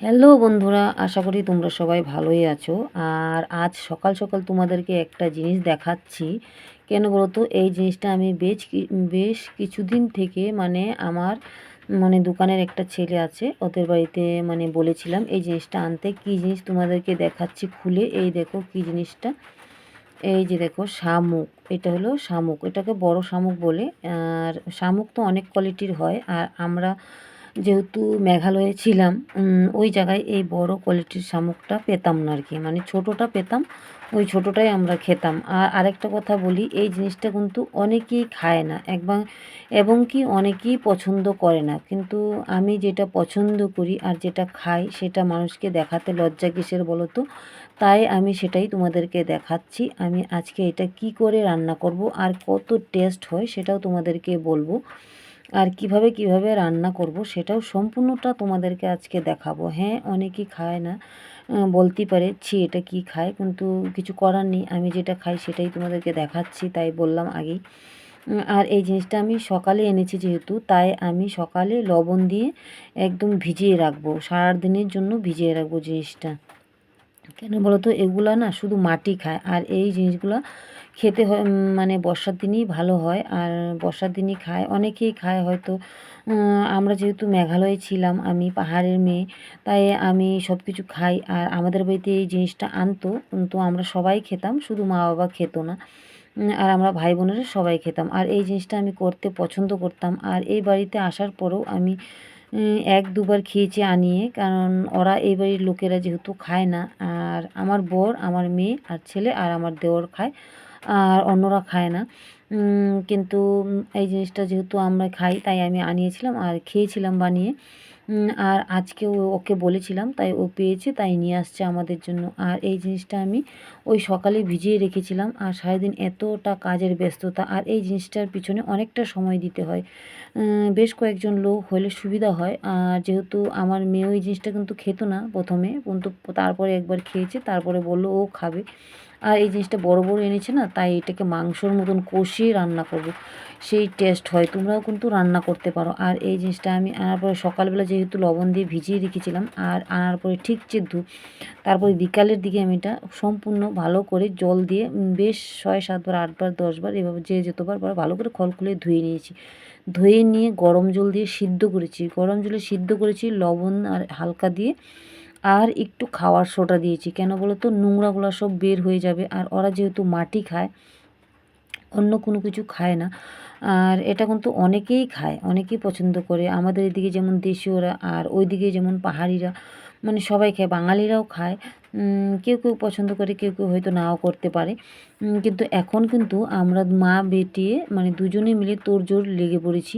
Hello বন্ধুরা, আশা করি তোমরা সবাই ভালোই আছো। আর আজ সকাল সকাল তোমাদেরকে একটা জিনিস দেখাচ্ছি। কেন বলো তো? এই জিনিসটা আমি বেশ কিছুদিন থেকে আমার দোকানের একটা ছেলে আছে, ওদের বাড়িতে বলেছিলাম এই জিনিসটা আনতে। কী জিনিস তোমাদেরকে দেখাচ্ছি খুলে। এই দেখো কী জিনিসটা। এই যে দেখো, শামুক। এটা হলো শামুক, এটাকে বড় শামুক বলে। আর শামুক তো অনেক কোয়ালিটির হয়, আর আমরা যেহেতু মেঘালয়ে ছিলাম, ওই জায়গায় এই বড় কোয়ালিটির শামুকটা পেতাম না আর কি, ছোটোটা পেতাম, ওই ছোটোটাই আমরা খেতাম। আর আরেকটা কথা বলি, এই জিনিসটা কিন্তু অনেকেই খায় না এবং কি অনেকেই পছন্দ করে না, কিন্তু আমি যেটা পছন্দ করি আর যেটা খাই সেটা মানুষকে দেখাতে লজ্জা কিসের বলো তো? তাই আমি সেটাই তোমাদেরকে দেখাচ্ছি। আমি আজকে এটা কি করে রান্না করব আর কত টেস্ট হয় সেটাও তোমাদেরকে বলবো। আর কিভাবে রান্না করব সেটাও সম্পূর্ণটা তোমাদেরকে আজকে দেখাবো। হ্যাঁ, অনেকেই খায় না, বলতেই পারে ছি এটা কি খায়, কিন্তু কিছু করার নেই, আমি যেটা খাই সেটাই তোমাদেরকে দেখাচ্ছি, তাই বললাম আগেই। আর এই জিনিসটা আমি সকালে এনেছি যেহেতু, তাই আমি সকালে লবণ দিয়ে একদম ভিজিয়ে রাখবো, সারাদিনের জন্য ভিজিয়ে রাখবো জিনিসটা। কেন বলো তো? এগুলা না শুধু মাটি খায়, আর এই জিনিসগুলা খেতে হয় বর্ষার দিনেই ভালো হয়, আর বর্ষার দিনই খায়, অনেকেই খায় হয়তো। আমরা যেহেতু মেঘালয়ে ছিলাম, আমি পাহাড়ের মেয়ে, তাই আমি সব কিছু খাই। আর আমাদের বাড়িতে এই জিনিসটা আনতো, কিন্তু আমরা সবাই খেতাম, শুধু মা বাবা খেত না। আর আমরা ভাই বোনেরা সবাই খেতাম, আর এই জিনিসটা আমি করতে পছন্দ করতাম। আর এই বাড়িতে আসার পরেও আমি এক দুবার খেয়েছি আনিয়ে, কারণ ওরা এই বাড়ির লোকেরা যেহেতু খায় না, আর আমার বর, আমার মেয়ে আর ছেলে আর আমার দেওর খায়, আর অন্যরা খায় না। কিন্তু এই জিনিসটা যেহেতু আমরা খাই, তাই আমি আনিয়েছিলাম আর খেয়েছিলাম বানিয়ে। আর আজকে ওকে বলেছিলাম, তাই ও পেয়েছে, তাই নিয়ে আসছে আমাদের জন্য। আর এই জিনিসটা আমি ওই সকালে ভিজিয়ে রেখেছিলাম, আর সারাদিন এতটা কাজের ব্যস্ততা, আর এই জিনিসটার পিছনে অনেকটা সময় দিতে হয়। বেশ কয়েকজন লোক হলে সুবিধা হয়। আর যেহেতু আমার মেয়ে ওই জিনিসটা কিন্তু খেত না প্রথমে, কিন্তু তারপরে একবার খেয়েছে, তারপরে বলল ও খাবে। আর এই জিনিসটা বড় বড় এনেছে না, তাই এটাকে মাংসর মতন কষিয়ে রান্না করব, সেই টেস্ট হয়। তোমরাও কিন্তু রান্না করতে পারো। আর এই জিনিসটা আমি আনার পরে সকালবেলা যেহেতু লবণ দিয়ে ভিজিয়ে রেখেছিলাম, আর আনার পরে ঠিক চেদ্ধ, তারপরে বিকালের দিকে আমি এটা সম্পূর্ণ ভালো করে জল দিয়ে বেশ 6-7 বার 8 বার 10 বার এভাবে যে যতবার পারো ভালো করে খলখলে ধুয়ে নিয়েছি। ধুয়ে নিয়ে গরম জল দিয়ে সিদ্ধ করেছি, গরম জলে সিদ্ধ করেছি লবণ আর হালকা দিয়ে, আর একটু খাওয়ার সোডা দিয়েছি। কেন বলো তো? নোংরাগুলো সব বের হয়ে যাবে, আর ওরা যেহেতু মাটি খায়, অন্য কোনো কিছু খায় না। আর এটা কিন্তু অনেকেই খায়, অনেকেই পছন্দ করে, আমাদের এদিকে যেমন দেশীয়রা, আর ওইদিকে যেমন পাহাড়িরা, সবাই খায়, বাঙালিরাও খায়। কেউ কেউ পছন্দ করে, কেউ কেউ হয়তো নাও করতে পারে। কিন্তু এখন কিন্তু আমরা মা বেটে দুজনে মিলে তোড়জোড় লেগে পড়েছি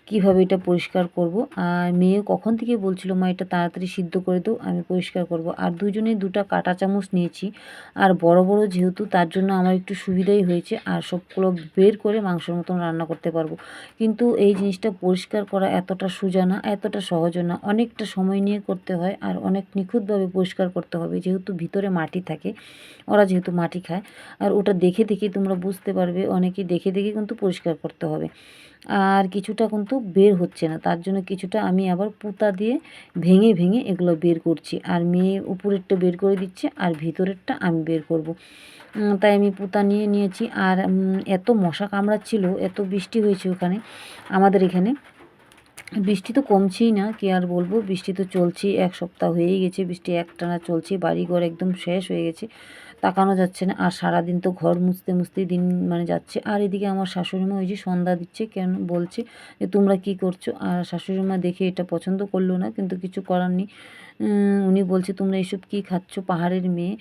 কিভাবে এটা পরিষ্কার করব। আর মেয়ে কখন থেকে বলছিল মা এটা তাড়াতাড়ি সিদ্ধ করে দাও, আমি পরিষ্কার করব। আর দুজনে দুটা কাঁটা চামচ নিয়েছি, আর বড় বড় যেহেতু, তার জন্য আমার একটু সুবিধাই হয়েছে, আর সবগুলো বের করে মাংসের মতন রান্না করতে পারবো। কিন্তু এই জিনিসটা পরিষ্কার করা এতটা সোজা না, এতটা সহজও না, অনেকটা সময় নিয়ে করতে হয়, আর অনেক নিখুঁতভাবে পরিষ্কার করতে হবে, যেহেতু ভিতরে মাটি থাকে, ওরা যেহেতু মাটি খায়। আর ওটা দেখে দেখে তোমরা বুঝতে পারবে, অনেকেই দেখে দেখে কিন্তু পরিষ্কার করতে হবে। আর কিছুটা কিন্তু বের হচ্ছে না, তার জন্য কিছুটা আমি আবার পুঁতা দিয়ে ভেঙে ভেঙে এগুলো বের করছি, আর মেয়ে উপরেরটা বের করে দিচ্ছে, আর ভিতরেরটা আমি বের করব। তাই আমি পুঁতা নিয়ে নিয়েছি। আর এত মশা কামড়াচ্ছিল, এত বৃষ্টি হয়েছে ওখানে, আমাদের এখানে বৃষ্টি তো কমছেই না, কি আর বলবো, বৃষ্টি তো চলছেই, 1 সপ্তাহ হয়েই গেছে বৃষ্টি একটানা চলছে, বাড়িঘর একদম শেষ হয়ে গেছে, তাকানো যাচ্ছে না। আর সারাদিন তো ঘর মুছতে মুছতেই দিন যাচ্ছে। আর এদিকে আমার শাশুড়িমা ওই যে সন্ধ্যা দিচ্ছে, কেন বলছে যে তোমরা কি করছো? আর শাশুড়িমা দেখে এটা পছন্দ করলো না, কিন্তু কিছু করার নেই। উনি বলছে তোমরা এসব কী খাচ্ছ, পাহাড়ের মেয়ে,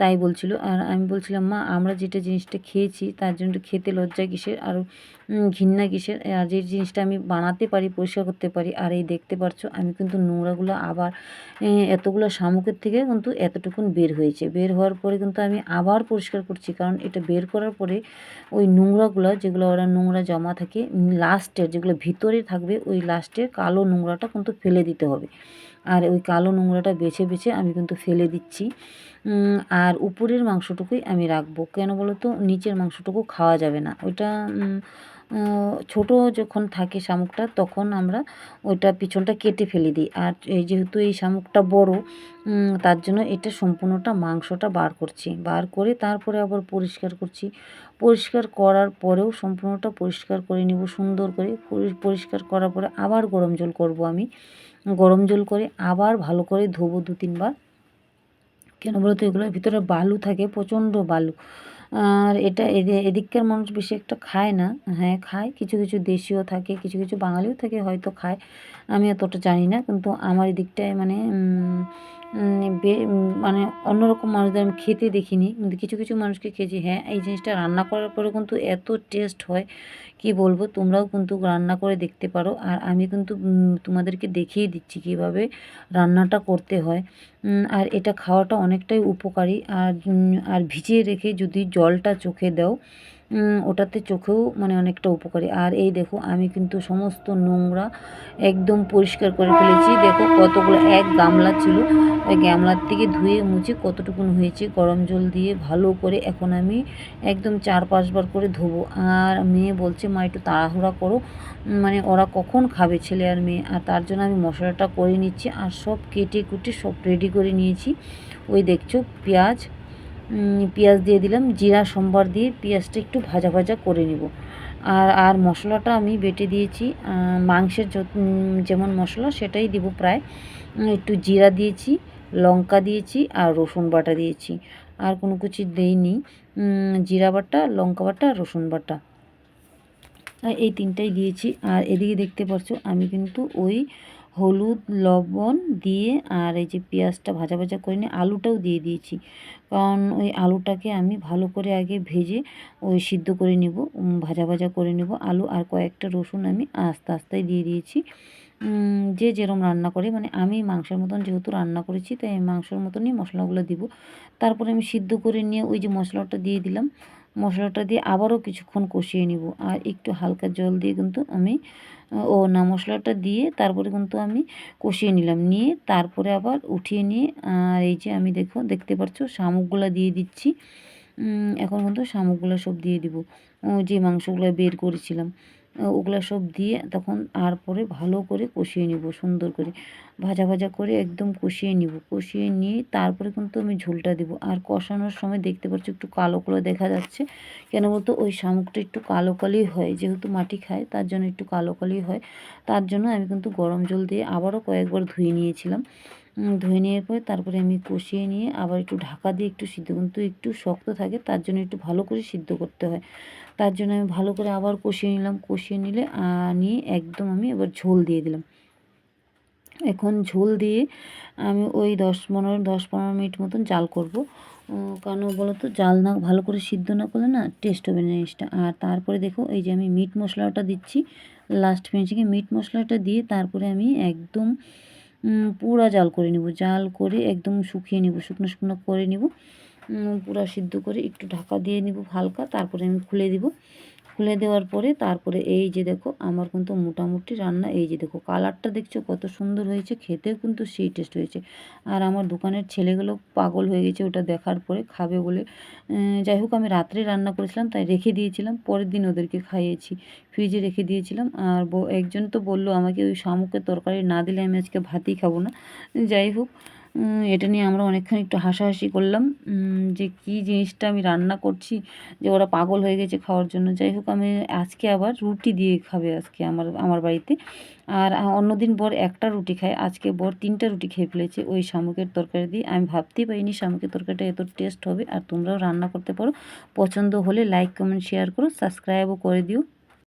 তাই বলছিল। আর আমি বলছিলাম মা, আমরা যেটা জিনিসটা খেয়েছি তার জন্য খেতে লজ্জা কিসের আর ঘৃণা কিসের? আর যে জিনিসটা আমি বানাতে পারি, পরিষ্কার করতে পারি। আর এই দেখতে পারছো আমি কিন্তু নোংরাগুলো আবার এতগুলো শামুকের থেকে কিন্তু এতটুকুন বের হয়েছে, বের হওয়ার পরে কিন্তু আমি আবার পরিষ্কার করছি, কারণ এটা বের করার পরে ওই নোংরাগুলো, যেগুলো ওরা নোংরা জমা থাকে লাস্টের, যেগুলো ভিতরে থাকবে, ওই লাস্টের কালো নোংরাটা কিন্তু ফেলে দিতে হবে। আর ওই কালো নোংরাটা বেছে বেছে আমি কিন্তু ফেলে দিচ্ছি। আর উপরের মাংসটুকুই আমি রাখবো, কেন বলো তো? নিচের মাংসটুকু খাওয়া যাবে না, ওইটা ছোট যখন থাকে শামুকটা তখন আমরা ওইটা পিছনটা কেটে ফেলে দিই। আর এই যেহেতু এই শামুকটা বড়, তার জন্য এটা সম্পূর্ণটা মাংসটা বার করছি। বার করে তারপরে আবার পরিষ্কার করছি। পরিষ্কার করার পরেও সম্পূর্ণটা পরিষ্কার করে নেব সুন্দর করে। পরিষ্কার করার পরে আবার গরম জল করব আমি। গরম জল করে আবার ভালো করে ধোবো ২-৩ বার। কেন বলো তো, এগুলোর ভিতরে বালু থাকে, প্রচণ্ড বালু। আর এটা এদিককার মানুষ বেশি একটা খায় না। হ্যাঁ, খায়, কিছু কিছু দেশীয় থাকে, কিছু কিছু বাঙালিও থাকে হয়তো খায়, আমি অতটা জানি না। কিন্তু আমার এদিকটায় মানে মানে অন্যরকম মানুষদের আমি খেতে দেখিনি, কিন্তু কিছু কিছু মানুষকে খেয়েছি। হ্যাঁ, এই জিনিসটা রান্না করার পরে কিন্তু এত টেস্ট হয়, কি বলবো। তোমরাও কিন্তু রান্না করে দেখতে পারো। আর আমি কিন্তু তোমাদেরকে দেখিয়ে দিচ্ছি কীভাবে রান্নাটা করতে হয়। আর এটা খাওয়াটা অনেকটাই উপকারী। আর ভিজিয়ে রেখে যদি জলটা চোখে দাও, ওটাতে চোখেও মানে অনেকটা উপকারী। আর এই দেখো, আমি কিন্তু সমস্ত নোংরা একদম পরিষ্কার করে ফেলেছি। দেখো কতগুলো, এক গামলা ছিল, ওই গামলার থেকে ধুয়ে মুছে কতটুকুন হয়েছে গরম জল দিয়ে ভালো করে। এখন আমি একদম ৪-৫ বার করে ধোবো। আর মেয়ে বলছে, মা একটু তাড়াহুড়া করো, মানে ওরা কখন খাবে, ছেলে আর মেয়ে। আর তার জন্য আমি মশলাটা করে নিচ্ছি। আর সব কেটে কুটে সব রেডি করে নিয়েছি। ওই দেখছো পেঁয়াজ দিয়ে দিলাম, জিরা সম্বার দিয়ে পেঁয়াজটা একটু ভাজা ভাজা করে নেব। আর মশলাটা আমি বেটে দিয়েছি, মাংসের যেমন মশলা সেটাই দিব প্রায়। একটু জিরা দিয়েছি, লঙ্কা দিয়েছি আর রসুন বাটা দিয়েছি। আর কোনো কিছু দেইনি, জিরা বাটা, লঙ্কা বাটা, রসুন বাটা, এই ৩টাই দিয়েছি। আর এদিকে দেখতে পাচ্ছ আমি কিন্তু ওই হলুদ লবণ দিয়ে আর এই যে পেঁয়াজটা ভাজা ভাজা করে নিয়ে আলুটাও দিয়ে দিয়েছি। কারণ ওই আলুটাকে আমি ভালো করে আগে ভেজে ওই সিদ্ধ করে নেব, ভাজা ভাজা করে নেব আলু। আর কয়েকটা রসুন আমি আস্তে আস্তে দিয়ে দিয়েছি। যে যেরম রান্না করে, মানে আমি মাংসের মতন যেহেতু রান্না করেছি, তাই আমি মাংসের মতনই মশলাগুলো দিব। তারপরে আমি সিদ্ধ করে নিয়ে ওই যে মশলাটা দিয়ে দিলাম। মশলাটা দিয়ে আবারও কিছুক্ষণ কষিয়ে নিব। আর একটু হালকা জল দিয়ে কিন্তু আমি মশলাটা দিয়ে তারপরে কিন্তু আমি কষিয়ে নিলাম। নিয়ে তারপরে আবার উঠিয়ে নিয়ে আর এই যে আমি দেখতে পাচ্ছ শামুকগুলো দিয়ে দিচ্ছি। এখন কিন্তু শামুকগুলো সব দিয়ে দিব, যে মাংসগুলো বের করেছিলাম ওগুলো সব দিয়ে তখন আর পরে ভালো করে কষিয়ে নিব, সুন্দর করে ভাজা ভাজা করে একদম কষিয়ে নিব। কষিয়ে নিয়ে তারপরে কিন্তু আমি ঝোলটা দেব। আর কষানোর সময় দেখতে পাচ্ছ একটু কালো কালো দেখা যাচ্ছে, কেন বলতো ওই শামুকটা একটু কালো কালোই হয়, যেহেতু মাটি খায় তার জন্য একটু কালো কালোই হয়। তার জন্য আমি কিন্তু গরম জল দিয়ে আবারও কয়েকবার ধুয়ে নিয়েছিলাম। ধুয়ে নেওয়ার পরে তারপরে আমি কষিয়ে নিয়ে আবার একটু ঢাকা দিয়ে একটু সিদ্ধ, কিন্তু একটু শক্ত থাকে তার জন্য একটু ভালো করে সিদ্ধ করতে হয়। তার জন্য আমি ভালো করে আবার কষিয়ে নিলাম। কষিয়ে নিলে নিয়ে একদম আমি এবার ঝোল দিয়ে দিলাম। এখন ঝোল দিয়ে আমি ওই 10-15 মিনিট মতন জাল করব। কেন বলো তো, জাল না ভালো করে সিদ্ধ না করলে না টেস্ট হবে না জিনিসটা। আর তারপরে দেখো এই যে আমি মিট মশলাটা দিচ্ছি লাস্ট ফিনিশিংয়ে। মিট মশলাটা দিয়ে তারপরে আমি একদম পুরা জাল করে নেব। জাল করে একদম শুকিয়ে নেব, শুকনো শুকনো করে নেব, পুরা সিদ্ধ করে একটু ঢাকা দিয়ে নেব হালকা। তারপরে আমি খুলে দিব। খুলে দেওয়ার পরে তারপরে এই যে দেখো আমার কিন্তু মোটামুটি রান্না, এই যে দেখো কালারটা দেখছো কত সুন্দর হয়েছে, খেতেও কিন্তু সেই টেস্ট হয়েছে। আর আমার দোকানের ছেলেগুলো পাগল হয়ে গেছে ওটা দেখার পরে, খাবে বলে। যাই হোক, আমি রাত্রে রান্না করেছিলাম তাই রেখে দিয়েছিলাম, পরের দিন ওদেরকে খাইয়েছি, ফ্রিজে রেখে দিয়েছিলাম। আর একজন তো বললো আমাকে ওই শামুকের তরকারি না দিলে আমি আজকে ভাতই খাবো না। যাই হোক, এটা নিয়ে আমরা অনেকক্ষণ একটু হাসাহাসি করলাম, যে কী জিনিসটা আমি রান্না করছি যে ওরা পাগল হয়ে গেছে খাওয়ার জন্য। যাই হোক, আমি আজকে আবার রুটি দিয়ে খাবে আজকে আমার বাড়িতে। আর অন্যদিন বর একটা রুটি খায়, আজকে বর 3টা রুটি খেয়ে ফেলেছে ওই শামুকের তরকারি দিয়ে। আমি ভাবতেই পারিনি শামুকের তরকারিটা এত টেস্ট হবে। আর তোমরাও রান্না করতে পারো, পছন্দ হলে লাইক কমেন্ট শেয়ার করো, সাবস্ক্রাইবও করে দিও।